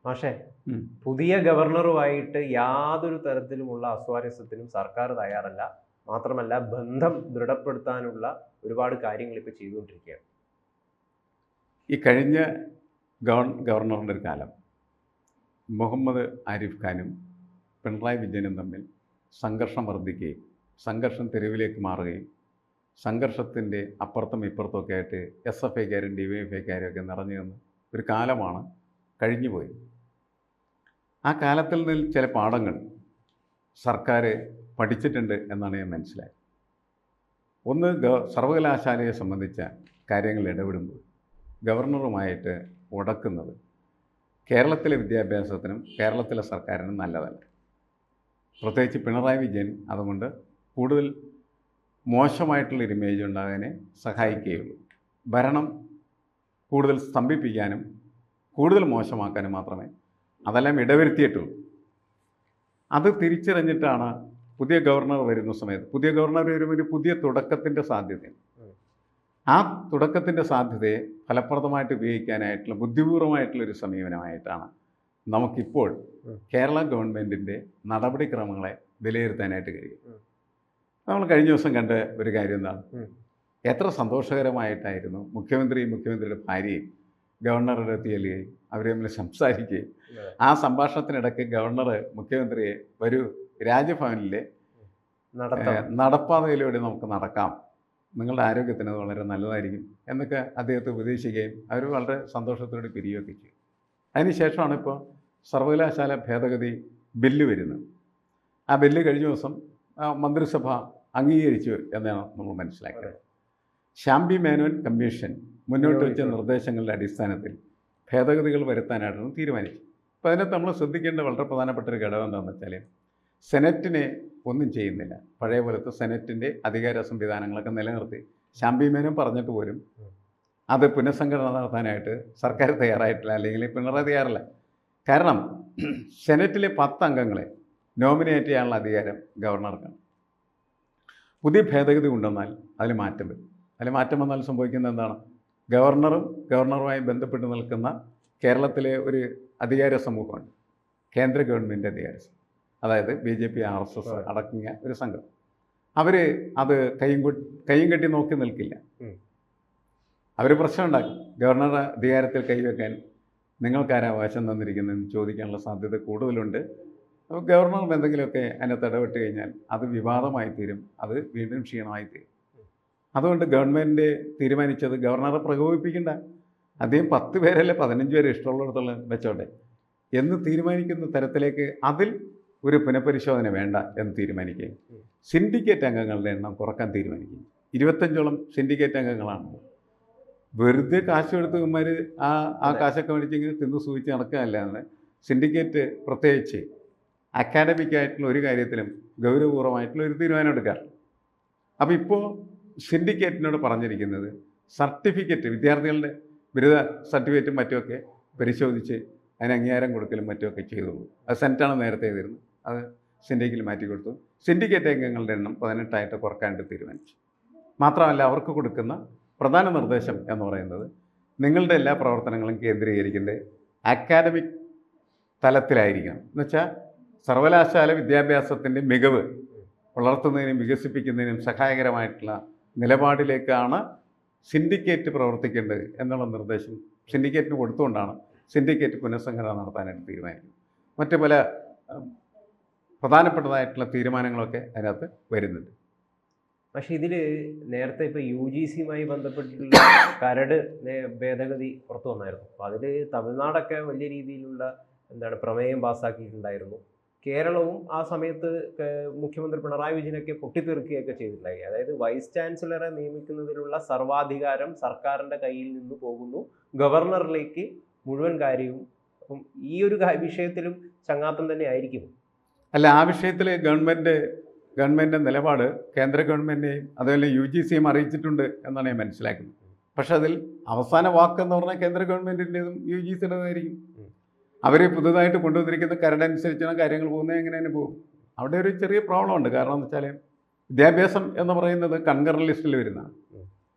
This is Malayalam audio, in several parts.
പക്ഷേ ഉം. പുതിയ ഗവർണറുമായിട്ട് യാതൊരു തരത്തിലുമുള്ള അസ്വാരസ്യത്തിനും സർക്കാർ തയ്യാറല്ല. മാത്രമല്ല ബന്ധം ദൃഢപ്പെടുത്താനുള്ള ഒരുപാട് കാര്യങ്ങൾ ഇപ്പോൾ ചെയ്തുകൊണ്ടിരിക്കുകയാണ്. ഈ കഴിഞ്ഞ ഗവർണറുടെ ഒരു കാലം മുഹമ്മദ് ആരിഫ് ഖാനും പിണറായി വിജയനും തമ്മിൽ സംഘർഷം വർദ്ധിക്കുകയും സംഘർഷം തെരുവിലേക്ക് മാറുകയും സംഘർഷത്തിൻ്റെ അപ്പുറത്തും ഇപ്പുറത്തുമൊക്കെ ആയിട്ട് SFIക്കാരും DYFIക്കാരും ഒക്കെ നിറഞ്ഞു നിന്ന് ഒരു കാലമാണ് കഴിഞ്ഞുപോയി. ആ കാലത്തിൽ നിന്ന് ചില പാഠങ്ങൾ സർക്കാർ പഠിച്ചിട്ടുണ്ട് എന്നാണ് ഞാൻ മനസ്സിലായത്. ഒന്ന്, സർവകലാശാലയെ സംബന്ധിച്ച കാര്യങ്ങൾ ഇടപെടുമ്പോൾ ഗവർണറുമായിട്ട് ഉടക്കുന്നത് കേരളത്തിലെ വിദ്യാഭ്യാസത്തിനും കേരളത്തിലെ സർക്കാരിനും നല്ലതല്ല. പ്രത്യേകിച്ച് പിണറായി വിജയൻ അതുകൊണ്ട് കൂടുതൽ മോശമായിട്ടുള്ളൊരു ഇമേജ് ഉണ്ടാകാനേ സഹായിക്കുകയുള്ളൂ. ഭരണം കൂടുതൽ സ്തംഭിപ്പിക്കാനും കൂടുതൽ മോശമാക്കാനും മാത്രമേ അതെല്ലാം ഇടവരുത്തിയിട്ടുള്ളൂ. അത് തിരിച്ചറിഞ്ഞിട്ടാണ് പുതിയ ഗവർണർ വരുന്ന സമയത്ത്, പുതിയ ഗവർണർ വരുമ്പോൾ ഒരു പുതിയ തുടക്കത്തിൻ്റെ സാധ്യതയാണ്. ആ തുടക്കത്തിൻ്റെ സാധ്യതയെ ഫലപ്രദമായിട്ട് ഉപയോഗിക്കാനായിട്ടുള്ള ബുദ്ധിപൂർവമായിട്ടുള്ളൊരു സമീപനമായിട്ടാണ് നമുക്കിപ്പോൾ കേരള ഗവൺമെൻറ്റിൻ്റെ നടപടിക്രമങ്ങളെ വിലയിരുത്താനായിട്ട് കഴിയും. നമ്മൾ കഴിഞ്ഞ ദിവസം കണ്ട ഒരു കാര്യം എന്താണ്, എത്ര സന്തോഷകരമായിട്ടായിരുന്നു മുഖ്യമന്ത്രിയുടെ ഭാര്യയും ഗവർണറുടെ എത്തിയെല്ലുകയും അവർ തമ്മിൽ സംസാരിക്കുകയും ആ സംഭാഷണത്തിനിടയ്ക്ക് ഗവർണർ മുഖ്യമന്ത്രിയെ വരൂ രാജ്ഭവനിലെ നടപ്പാതയിലൂടെ നമുക്ക് നടക്കാം, നിങ്ങളുടെ ആരോഗ്യത്തിന് അത് വളരെ നല്ലതായിരിക്കും എന്നൊക്കെ അദ്ദേഹത്തെ ഉപദേശിക്കുകയും അവർ വളരെ സന്തോഷത്തോടെ പിരിയുകയൊക്കെ ചെയ്യും. അതിനുശേഷമാണ് ഇപ്പോൾ സർവകലാശാല ഭേദഗതി ബില്ല് വരുന്നത്. ആ ബില്ല് കഴിഞ്ഞ ദിവസം മന്ത്രിസഭ അംഗീകരിച്ചു എന്നാണ് നമ്മൾ മനസ്സിലാക്കുന്നത്. ശാംബി മേനോൻ കമ്മീഷൻ മുന്നോട്ട് വെച്ച നിർദ്ദേശങ്ങളുടെ അടിസ്ഥാനത്തിൽ ഭേദഗതികൾ വരുത്താനായിട്ടാണ് തീരുമാനിച്ചത്. അപ്പോൾ അതിനകത്ത് നമ്മൾ ശ്രദ്ധിക്കേണ്ട വളരെ പ്രധാനപ്പെട്ട ഒരു ഘടകം എന്താണെന്ന് വെച്ചാൽ, സെനറ്റിനെ ഒന്നും ചെയ്യുന്നില്ല. പഴയ പോലത്തെ സെനറ്റിൻ്റെ അധികാര സംവിധാനങ്ങളൊക്കെ നിലനിർത്തി. ശാംബി മേനോൻ പറഞ്ഞിട്ട് പോലും അത് പുനഃസംഘടന നടത്താനായിട്ട് സർക്കാർ തയ്യാറായിട്ടില്ല, അല്ലെങ്കിൽ പിണറായി തയ്യാറല്ല. കാരണം സെനറ്റിലെ 10 അംഗങ്ങളെ നോമിനേറ്റ് ചെയ്യാനുള്ള അധികാരം ഗവർണർക്കാണ്. പുതിയ ഭേദഗതി കൊണ്ടുവന്നാൽ അതിൽ മാറ്റം വരും. അതിൽ മാറ്റം വന്നാൽ സംഭവിക്കുന്നത് എന്താണ്, ഗവർണറുമായി ബന്ധപ്പെട്ട് നിൽക്കുന്ന കേരളത്തിലെ ഒരു അധികാര സമൂഹമുണ്ട്, കേന്ദ്ര ഗവൺമെൻറ് അധികാര സമൂഹം, അതായത് BJP RSS അടങ്ങിയ ഒരു സംഘം. അവർ അത് കയ്യും കെട്ടി നോക്കി നിൽക്കില്ല. അവർ പ്രശ്നം ഉണ്ടാക്കും. ഗവർണറുടെ അധികാരത്തിൽ കൈവയ്ക്കാൻ നിങ്ങൾക്കാരാ അവകാശം തന്നിരിക്കുന്നതെന്ന് ചോദിക്കാനുള്ള സാധ്യത കൂടുതലുണ്ട്. അപ്പോൾ ഗവർണർ എന്തെങ്കിലുമൊക്കെ അതിനകത്ത് ഇടപെട്ട് കഴിഞ്ഞാൽ അത് വിവാദമായി തീരും, അത് വീണ്ടും ക്ഷീണമായി തീരും. അതുകൊണ്ട് ഗവൺമെൻറ് തീരുമാനിച്ചത് ഗവർണറെ പ്രകോപിപ്പിക്കേണ്ട, അദ്ദേഹം 10 പേരല്ലേ 15 പേരെ ഇഷ്ടമുള്ളിടത്തോളം വെച്ചോട്ടെ എന്ന് തീരുമാനിക്കുന്ന തരത്തിലേക്ക് അതിൽ ഒരു പുനഃപരിശോധന വേണ്ട എന്ന് തീരുമാനിക്കുകയും സിൻഡിക്കേറ്റ് അംഗങ്ങളുടെ എണ്ണം കുറക്കാൻ തീരുമാനിക്കുകയും 25ഓളം സിൻഡിക്കേറ്റ് അംഗങ്ങളാണ്. വെറുതെ കാശ് കൊടുത്ത് ഇവന്മാർ ആ കാശൊക്കെ മേടിച്ചെങ്കിൽ തിന്ന് സൂചിച്ച് നടക്കുകയല്ലാതെ സിൻഡിക്കേറ്റ് പ്രത്യേകിച്ച് അക്കാഡമിക്കായിട്ടുള്ള ഒരു കാര്യത്തിലും ഗൗരവപൂർവ്വമായിട്ടുള്ള ഒരു തീരുമാനം എടുക്കാറില്ല. അപ്പോൾ ഇപ്പോൾ സിൻഡിക്കേറ്റിനോട് പറഞ്ഞിരിക്കുന്നത് സർട്ടിഫിക്കറ്റ്, വിദ്യാർത്ഥികളുടെ ബിരുദ സർട്ടിഫിക്കറ്റും മറ്റുമൊക്കെ പരിശോധിച്ച് അതിന് അംഗീകാരം കൊടുക്കലും മറ്റുമൊക്കെ ചെയ്തോളൂ. അത് സെനറ്റാണ് നേരത്തെ ചെയ്തിരുന്നത്, അത് സിൻഡിക്കിൽ മാറ്റിക്കൊടുത്തു. സിൻഡിക്കേറ്റ് അംഗങ്ങളുടെ എണ്ണം 18ആയിട്ട് കുറക്കാണ്ട് തീരുമാനിച്ചു. മാത്രമല്ല അവർക്ക് കൊടുക്കുന്ന പ്രധാന നിർദ്ദേശം എന്ന് പറയുന്നത്, നിങ്ങളുടെ എല്ലാ പ്രവർത്തനങ്ങളും കേന്ദ്രീകരിക്കേണ്ടത് അക്കാഡമിക് തലത്തിലായിരിക്കണം. എന്നുവെച്ചാൽ സർവകലാശാല വിദ്യാഭ്യാസത്തിൻ്റെ മികവ് വളർത്തുന്നതിനും വികസിപ്പിക്കുന്നതിനും സഹായകരമായിട്ടുള്ള നിലപാടിലേക്കാണ് സിൻഡിക്കേറ്റ് പ്രവർത്തിക്കേണ്ടത് എന്നുള്ള നിർദ്ദേശം സിൻഡിക്കേറ്റിന് കൊടുത്തുകൊണ്ടാണ് സിൻഡിക്കേറ്റ് പുനഃസംഘടന നടത്താനായിട്ട് തീരുമാനിക്കുന്നത്. മറ്റ് പല പ്രധാനപ്പെട്ടതായിട്ടുള്ള തീരുമാനങ്ങളൊക്കെ അതിനകത്ത് വരുന്നുണ്ട്. പക്ഷെ ഇതിൽ നേരത്തെ ഇപ്പോൾ UGCയുമായി ബന്ധപ്പെട്ടിട്ടുള്ള കരട് ഭേദഗതി പുറത്തു വന്നായിരുന്നു. അപ്പോൾ അതിൽ തമിഴ്നാടൊക്കെ വലിയ രീതിയിലുള്ള പ്രമേയം പാസ്സാക്കിയിട്ടുണ്ടായിരുന്നു. കേരളവും ആ സമയത്ത് മുഖ്യമന്ത്രി പിണറായി വിജയനൊക്കെ പൊട്ടിത്തെറിക്കുകയൊക്കെ ചെയ്തിട്ടുണ്ടായി. അതായത് വൈസ് ചാൻസലറെ നിയമിക്കുന്നതിലുള്ള സർവാധികാരം സർക്കാരിൻ്റെ കയ്യിൽ നിന്ന് പോകുന്നു, ഗവർണറിലേക്ക് മുഴുവൻ കാര്യവും. അപ്പം ഈ ഒരു വിഷയത്തിലും ചങ്ങാത്തം തന്നെ ആയിരിക്കും. അല്ല, ആ വിഷയത്തിൽ ഗവൺമെൻറ് നിലപാട് കേന്ദ്ര ഗവൺമെൻറ്റിനെയും അതുപോലെ UGCയും അറിയിച്ചിട്ടുണ്ട് എന്നാണ് ഞാൻ മനസ്സിലാക്കുന്നത്. പക്ഷെ അതിൽ അവസാന വാക്കെന്ന് പറഞ്ഞാൽ കേന്ദ്ര ഗവൺമെൻറ്റിൻ്റെതും UGCയുടേതായിരിക്കും. അവർ പുതുതായിട്ട് കൊണ്ടുവന്നിരിക്കുന്ന കരടനുസരിച്ചാണ് കാര്യങ്ങൾ പോകുന്നത്, എങ്ങനെ തന്നെ പോകും. അവിടെ ഒരു ചെറിയ പ്രോബ്ലം ഉണ്ട്. കാരണം എന്ന് വെച്ചാൽ വിദ്യാഭ്യാസം എന്ന് പറയുന്നത് കൺകറന്റ് ലിസ്റ്റിൽ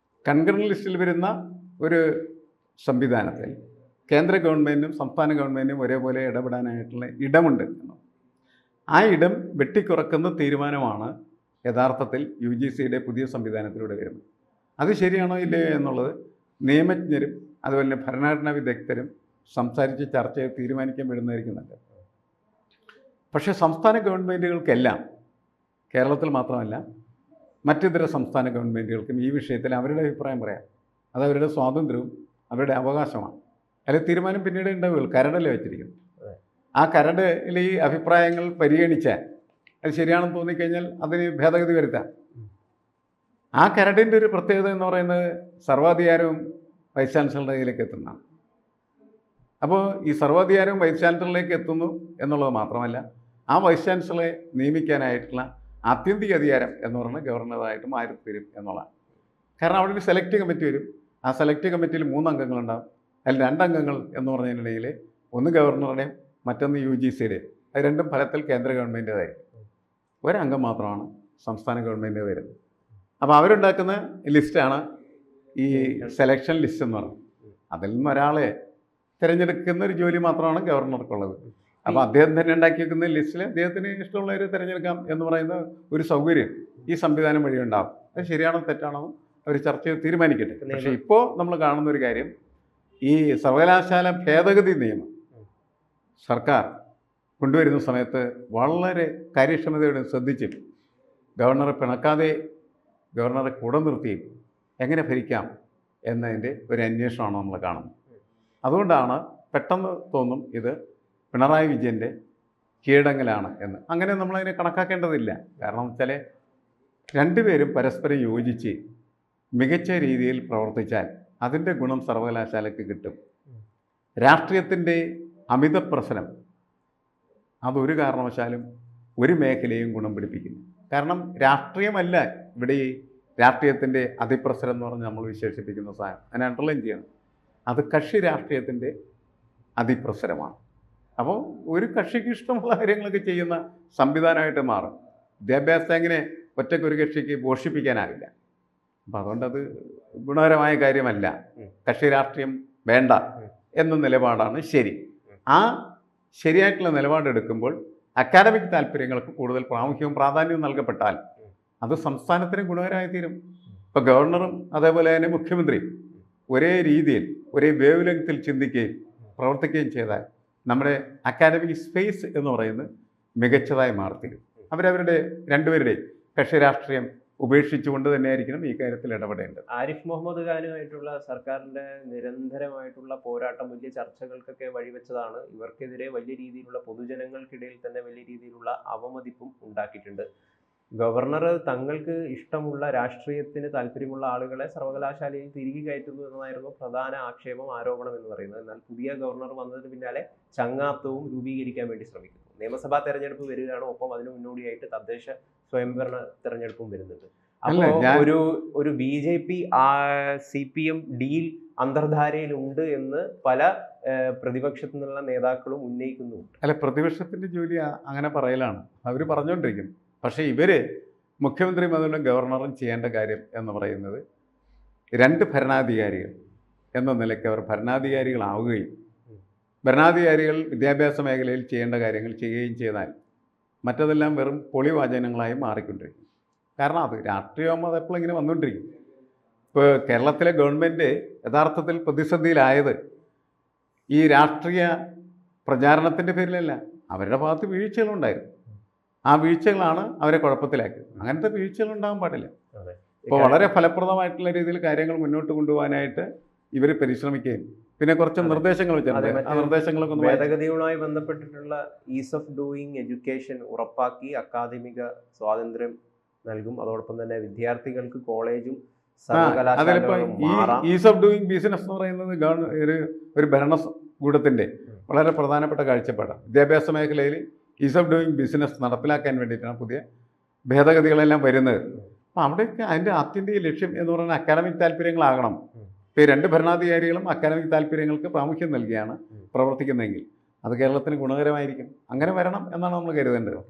വരുന്ന ഒരു സംവിധാനത്തിൽ കേന്ദ്ര ഗവൺമെൻറ്റിനും സംസ്ഥാന ഗവൺമെൻറ്റിനും ഒരേപോലെ ഇടപെടാനായിട്ടുള്ള ഇടമുണ്ട്. ആ ഇടം വെട്ടിക്കുറക്കുന്ന തീരുമാനമാണ് യഥാർത്ഥത്തിൽ UGCയുടെ പുതിയ സംവിധാനത്തിലൂടെ വരുന്നത്. അത് ശരിയാണോ ഇല്ലയോ എന്നുള്ളത് നിയമജ്ഞരും അതുപോലെ തന്നെ ഭരണഘടനാ വിദഗ്ധരും സംസാരിച്ച് ചർച്ച ചെയ്ത് തീരുമാനിക്കാൻ വിടുന്നതായിരിക്കും നല്ലത്. പക്ഷേ സംസ്ഥാന ഗവൺമെൻറ്റുകൾക്കെല്ലാം, കേരളത്തിൽ മാത്രമല്ല മറ്റിതര സംസ്ഥാന ഗവൺമെൻറ്റുകൾക്കും ഈ വിഷയത്തിൽ അവരുടെ അഭിപ്രായം പറയാം. അത് അവരുടെ സ്വാതന്ത്ര്യവും അവരുടെ അവകാശമാണ്. അതിൽ തീരുമാനം പിന്നീട് ഉണ്ടാവുകയുള്ളൂ. കരടല്ലേ വെച്ചിരിക്കുന്നത്. ആ കരടിൽ ഈ അഭിപ്രായങ്ങൾ പരിഗണിച്ചാൽ അത് ശരിയാണെന്ന് തോന്നിക്കഴിഞ്ഞാൽ അതിന് ഭേദഗതി വരുത്താം. ആ കരടിൻ്റെ ഒരു പ്രത്യേകത എന്ന് പറയുന്നത് സർവാധികാരവും വൈസ് ചാൻസലറുടെ കയ്യിലേക്ക് എത്തുന്നതാണ്. അപ്പോൾ ഈ സർവാധികാരവും വൈസ് ചാൻസലറിലേക്ക് എത്തുന്നു എന്നുള്ളത് മാത്രമല്ല, ആ വൈസ് ചാൻസലറെ നിയമിക്കാനായിട്ടുള്ള ആത്യന്തിക അധികാരം എന്ന് പറയുന്നത് ഗവർണറായിട്ട് മാറിത്തരും എന്നുള്ളതാണ്. കാരണം അവിടെ ഒരു സെലക്ട് കമ്മിറ്റി വരും. ആ സെലക്ട് കമ്മിറ്റിയിൽ 3 അംഗങ്ങളുണ്ടാകും. അതിൽ 2 അംഗങ്ങൾ എന്ന് പറഞ്ഞതിനിടയിൽ ഒന്ന് ഗവർണറുടെയും മറ്റൊന്ന് UGCയുടെയും. അത് രണ്ടും ഫലത്തിൽ കേന്ദ്ര ഗവൺമെൻറ്റേതായിരിക്കും. ഒരംഗം മാത്രമാണ് സംസ്ഥാന ഗവൺമെൻറ് വരുന്നത്. അപ്പോൾ അവരുണ്ടാക്കുന്ന ലിസ്റ്റാണ് ഈ സെലക്ഷൻ ലിസ്റ്റ് എന്ന് പറയുന്നത്. അതിൽ നിന്ന് ഒരാളെ തിരഞ്ഞെടുക്കുന്ന ഒരു ജോലി മാത്രമാണ് ഗവർണർക്കുള്ളത്. അപ്പോൾ അദ്ദേഹം തന്നെ ഉണ്ടാക്കി വെക്കുന്ന ലിസ്റ്റിൽ അദ്ദേഹത്തിന് ഇഷ്ടമുള്ളവരെ തിരഞ്ഞെടുക്കാം എന്ന് പറയുന്ന ഒരു സൗകര്യം ഈ സംവിധാനം വഴി ഉണ്ടാകും. അത് ശരിയാണോ തെറ്റാണോ അവർ ചർച്ച ചെയ്ത് തീരുമാനിക്കട്ടെ. പക്ഷേ ഇപ്പോൾ നമ്മൾ കാണുന്ന ഒരു കാര്യം, ഈ സർവകലാശാല ഭേദഗതി നിയമം സർക്കാർ കൊണ്ടുവരുന്ന സമയത്ത് വളരെ കാര്യക്ഷമതയോടെ ശ്രദ്ധിച്ചും ഗവർണറെ പിണക്കാതെ ഗവർണറെ കൂടെ നിർത്തിയും എങ്ങനെ ഭരിക്കാം എന്നതിൻ്റെ ഒരു അന്വേഷണമാണ് നമ്മൾ കാണുന്നത്. അതുകൊണ്ടാണ് പെട്ടെന്ന് തോന്നും ഇത് പിണറായി വിജയൻ്റെ കീഴടങ്ങലാണ് എന്ന്. അങ്ങനെ നമ്മളതിനെ കണക്കാക്കേണ്ടതില്ല. കാരണം വെച്ചാൽ രണ്ടുപേരും പരസ്പരം യോജിച്ച് മികച്ച രീതിയിൽ പ്രവർത്തിച്ചാൽ അതിൻ്റെ ഗുണം സർവകലാശാലയ്ക്ക് കിട്ടും. രാഷ്ട്രീയത്തിൻ്റെ അമിത പ്രശ്നം അതൊരു കാരണവശാലും ഒരു മേഖലയും ഗുണം പിടിപ്പിക്കില്ല. കാരണം രാഷ്ട്രീയമല്ല ഇവിടെ ഈ രാഷ്ട്രീയത്തിൻ്റെ അതിപ്രസരം എന്ന് പറഞ്ഞ് നമ്മൾ വിശേഷിപ്പിക്കുന്ന സാധനം, അതിനെ അണ്ടർലൈൻ ചെയ്യണം. അത് കക്ഷി രാഷ്ട്രീയത്തിൻ്റെ അതിപ്രസരമാണ്. അപ്പോൾ ഒരു കക്ഷിക്ക് ഇഷ്ടമുള്ള കാര്യങ്ങളൊക്കെ ചെയ്യുന്ന സംവിധാനമായിട്ട് മാറും. വിദ്യാഭ്യാസത്തെ എങ്ങനെ ഒറ്റയ്ക്കൊരു കക്ഷിക്ക് പോഷിപ്പിക്കാനാവില്ല. അപ്പം അതുകൊണ്ടത് ഗുണകരമായ കാര്യമല്ല. കക്ഷി രാഷ്ട്രീയം വേണ്ട എന്ന നിലപാടാണ് ശരി. ആ ശരിയായിട്ടുള്ള നിലപാടെടുക്കുമ്പോൾ അക്കാഡമിക് താല്പര്യങ്ങൾക്ക് കൂടുതൽ പ്രാധാന്യവും നൽകപ്പെട്ടാൽ അത് സംസ്ഥാനത്തിന് ഗുണകരമായി തീരും. ഇപ്പോൾ ഗവർണറും അതേപോലെ തന്നെ മുഖ്യമന്ത്രിയും ഒരേ രീതിയിൽ ഒരേ വേവ് ലെങ്ത്തിൽ ചിന്തിക്കുകയും പ്രവർത്തിക്കുകയും ചെയ്താൽ നമ്മുടെ അക്കാഡമിക് സ്പേസ് എന്ന് പറയുന്നത് മികച്ചതായി മാറിത്തീരും. അവരവരുടെ രണ്ടുപേരുടെയും കക്ഷി രാഷ്ട്രീയം ഉപേക്ഷിച്ചുകൊണ്ട് തന്നെയായിരിക്കണം ഈ കാര്യത്തിൽ ഇടപെടേണ്ടത്. ആരിഫ് മുഹമ്മദ് ഖാനുമായിട്ടുള്ള സർക്കാരിന്റെ നിരന്തരമായിട്ടുള്ള പോരാട്ടം വലിയ ചർച്ചകൾക്കൊക്കെ വഴിവെച്ചതാണ്. ഇവർക്കെതിരെ വലിയ രീതിയിലുള്ള പൊതുജനങ്ങൾക്കിടയിൽ തന്നെ വലിയ രീതിയിലുള്ള അവമതിപ്പും ഉണ്ടാക്കിയിട്ടുണ്ട്. ഗവർണർ തങ്ങൾക്ക് ഇഷ്ടമുള്ള രാഷ്ട്രീയത്തിന് താല്പര്യമുള്ള ആളുകളെ സർവകലാശാലയിൽ തിരികെ കയറ്റുന്നു എന്നതായിരുന്നു പ്രധാന ആരോപണം എന്ന് പറയുന്നത്. എന്നാൽ പുതിയ ഗവർണർ വന്നതിന് പിന്നാലെ ചങ്ങാത്തവും രൂപീകരിക്കാൻ വേണ്ടി ശ്രമിക്കുന്നു. നിയമസഭാ തെരഞ്ഞെടുപ്പ് വരികയാണ്. ഒപ്പം അതിന് മുന്നോടിയായിട്ട് തദ്ദേശ സ്വയംഭരണ തെരഞ്ഞെടുപ്പും വരുന്നുണ്ട്. അപ്പോൾ ഒരു BJP CPM ഡീൽ അന്തർധാരയിലുണ്ട് എന്ന് പല പ്രതിപക്ഷത്തു നിന്നുള്ള നേതാക്കളും ഉന്നയിക്കുന്നുണ്ട്. അല്ല, പ്രതിപക്ഷത്തിൻ്റെ ജോലി അങ്ങനെ പറയലാണ്, അവർ പറഞ്ഞുകൊണ്ടിരിക്കും. പക്ഷേ ഇവർ മുഖ്യമന്ത്രിയും അതുപോലെ ഗവർണറും ചെയ്യേണ്ട കാര്യം എന്ന് പറയുന്നത് 2 ഭരണാധികാരികൾ എന്ന നിലയ്ക്ക് അവർ ഭരണാധികാരികളാവുകയും ഭരണാധികാരികൾ വിദ്യാഭ്യാസ മേഖലയിൽ ചെയ്യേണ്ട കാര്യങ്ങൾ ചെയ്യുകയും ചെയ്താൽ മറ്റതെല്ലാം വെറും പൊളിവാചനങ്ങളായി മാറിക്കൊണ്ടിരിക്കും. കാരണം അത് രാഷ്ട്രീയവും അതെപ്പോഴും ഇങ്ങനെ വന്നുകൊണ്ടിരിക്കും. ഇപ്പോൾ കേരളത്തിലെ ഗവൺമെൻറ് യഥാർത്ഥത്തിൽ പ്രതിസന്ധിയിലായത് ഈ രാഷ്ട്രീയ പ്രചാരണത്തിൻ്റെ പേരിലല്ല, അവരുടെ ഭാഗത്ത് വീഴ്ചകളുണ്ടായിരുന്നു. ആ വീഴ്ചകളാണ് അവരെ കുഴപ്പത്തിലാക്കിയത്. അങ്ങനത്തെ വീഴ്ചകളുണ്ടാകാൻ പാടില്ല. ഇപ്പോൾ വളരെ ഫലപ്രദമായിട്ടുള്ള രീതിയിൽ കാര്യങ്ങൾ മുന്നോട്ട് കൊണ്ടുപോകാനായിട്ട് ഇവർ പരിശ്രമിക്കുകയും പിന്നെ കുറച്ച് നിർദ്ദേശങ്ങൾ വെച്ചിട്ടുണ്ട്. ആ നിർദ്ദേശങ്ങളൊക്കെ ഭേദഗതിയുമായി ബന്ധപ്പെട്ടിട്ടുള്ള ഈസ് ഓഫ് ഡൂയിങ് എഡ്യൂക്കേഷൻ ഉറപ്പാക്കി അക്കാദമിക സ്വാതന്ത്ര്യം നൽകും. അതോടൊപ്പം തന്നെ വിദ്യാർത്ഥികൾക്ക് കോളേജും അതിലിപ്പോൾ ഈ ഈസ് ഓഫ് ഡൂയിങ് ബിസിനസ് എന്ന് പറയുന്നത് ഒരു ഭരണകൂടത്തിൻ്റെ വളരെ പ്രധാനപ്പെട്ട കാഴ്ചപ്പാടാണ്. വിദ്യാഭ്യാസ മേഖലയിൽ ഈസ് ഓഫ് ഡൂയിങ് ബിസിനസ് നടപ്പിലാക്കാൻ വേണ്ടിയിട്ടാണ് പുതിയ ഭേദഗതികളെല്ലാം വരുന്നത്. അപ്പോൾ അവിടെയൊക്കെ അതിൻ്റെ ആത്യന്തിക ലക്ഷ്യം എന്ന് പറയുന്നത് അക്കാഡമിക് താല്പര്യങ്ങളാകണം. ഇപ്പോൾ ഈ 2 ഭരണാധികാരികളും അക്കാഡമിക് താല്പര്യങ്ങൾക്ക് പ്രാമുഖ്യം നൽകിയാണ് പ്രവർത്തിക്കുന്നതെങ്കിൽ അത് കേരളത്തിന് ഗുണകരമായിരിക്കും. അങ്ങനെ വരണം എന്നാണ് നമ്മൾ കരുതേണ്ടത്.